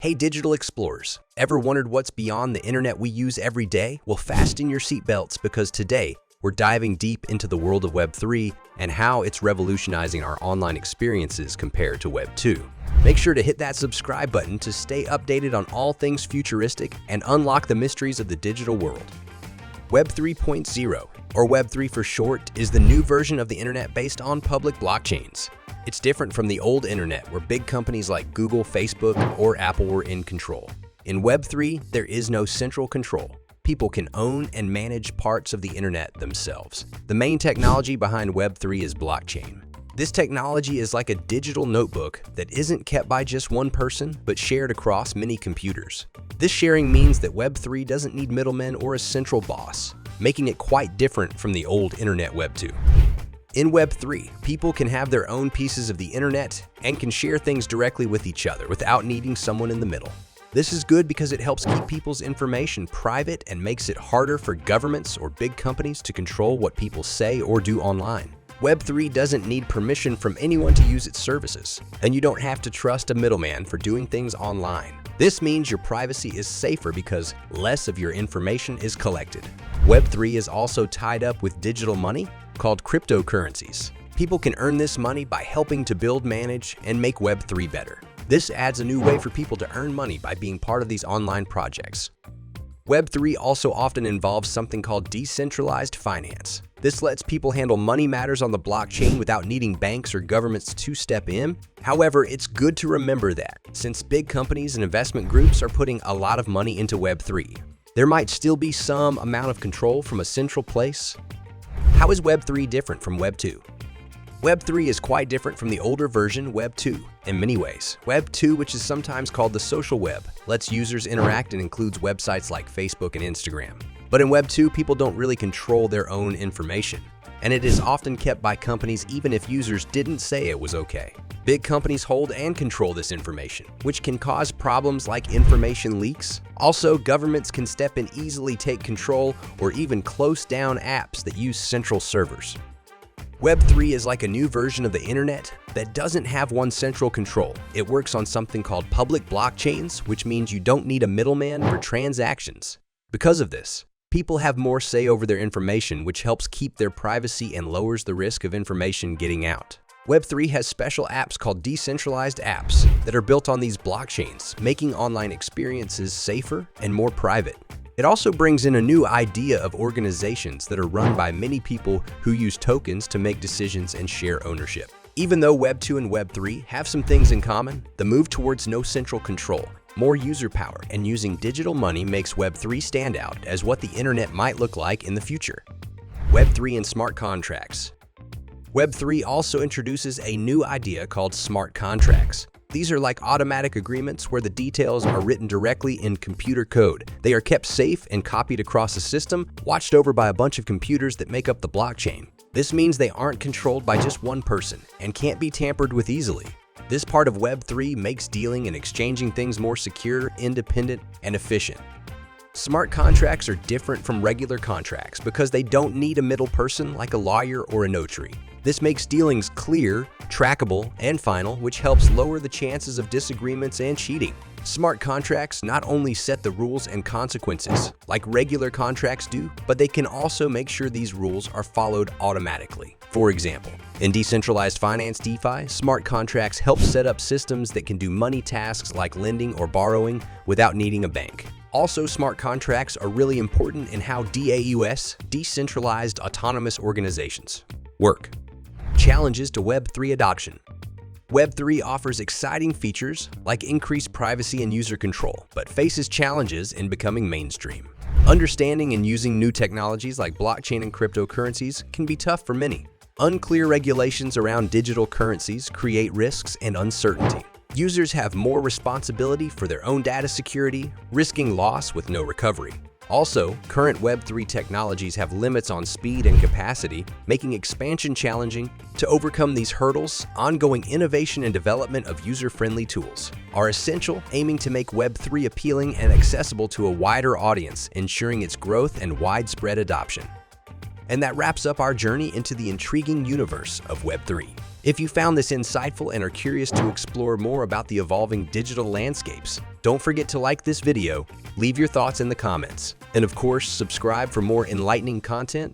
Hey digital explorers, ever wondered what's beyond the internet we use every day? Well, fasten your seatbelts because today we're diving deep into the world of Web3 and how it's revolutionizing our online experiences compared to Web2. Make sure to hit that subscribe button to stay updated on all things futuristic and unlock the mysteries of the digital world. Web 3.0, or Web3 for short, is the new version of the internet based on public blockchains. It's different from the old internet where big companies like Google, Facebook, or Apple were in control. In Web3, there is no central control. People can own and manage parts of the internet themselves. The main technology behind Web3 is blockchain. This technology is like a digital notebook that isn't kept by just one person, but shared across many computers. This sharing means that Web3 doesn't need middlemen or a central boss, making it quite different from the old internet Web2. In Web3, people can have their own pieces of the internet and can share things directly with each other without needing someone in the middle. This is good because it helps keep people's information private and makes it harder for governments or big companies to control what people say or do online. Web3 doesn't need permission from anyone to use its services, and you don't have to trust a middleman for doing things online. This means your privacy is safer because less of your information is collected. Web3 is also tied up with digital money called cryptocurrencies. People can earn this money by helping to build, manage, and make Web3 better. This adds a new way for people to earn money by being part of these online projects. Web3 also often involves something called decentralized finance. This lets people handle money matters on the blockchain without needing banks or governments to step in. However, it's good to remember that, since big companies and investment groups are putting a lot of money into Web3, there might still be some amount of control from a central place. How is Web3 different from Web2? Web3 is quite different from the older version Web2 in many ways. Web2, which is sometimes called the social web, lets users interact and includes websites like Facebook and Instagram. But in Web2, people don't really control their own information, and it is often kept by companies even if users didn't say it was okay. Big companies hold and control this information, which can cause problems like information leaks. Also, governments can step in, easily take control, or even close down apps that use central servers. Web3 is like a new version of the internet that doesn't have one central control. It works on something called public blockchains, which means you don't need a middleman for transactions. Because of this, people have more say over their information, which helps keep their privacy and lowers the risk of information getting out. Web3 has special apps called decentralized apps that are built on these blockchains, making online experiences safer and more private. It also brings in a new idea of organizations that are run by many people who use tokens to make decisions and share ownership. Even though Web2 and Web3 have some things in common, the move towards no central control, more user power, and using digital money makes Web3 stand out as what the internet might look like in the future. Web3 and smart contracts. Web3 also introduces a new idea called smart contracts. These are like automatic agreements where the details are written directly in computer code. They are kept safe and copied across a system, watched over by a bunch of computers that make up the blockchain. This means they aren't controlled by just one person and can't be tampered with easily. This part of Web3 makes dealing and exchanging things more secure, independent, and efficient. Smart contracts are different from regular contracts because they don't need a middle person like a lawyer or a notary. This makes dealings clear, trackable, and final, which helps lower the chances of disagreements and cheating. Smart contracts not only set the rules and consequences like regular contracts do, but they can also make sure these rules are followed automatically. For example, in decentralized finance DeFi, smart contracts help set up systems that can do money tasks like lending or borrowing without needing a bank. Also, smart contracts are really important in how DAOs, decentralized autonomous organizations, work. Challenges to Web3 adoption. Web3 offers exciting features like increased privacy and user control, but faces challenges in becoming mainstream. Understanding and using new technologies like blockchain and cryptocurrencies can be tough for many. Unclear regulations around digital currencies create risks and uncertainty. Users have more responsibility for their own data security, risking loss with no recovery. Also, current Web3 technologies have limits on speed and capacity, making expansion challenging. To overcome these hurdles, ongoing innovation and development of user-friendly tools are essential, aiming to make Web3 appealing and accessible to a wider audience, ensuring its growth and widespread adoption. And that wraps up our journey into the intriguing universe of Web3. If you found this insightful and are curious to explore more about the evolving digital landscapes, Don't forget to like this video, leave your thoughts in the comments, and of course, subscribe for more enlightening content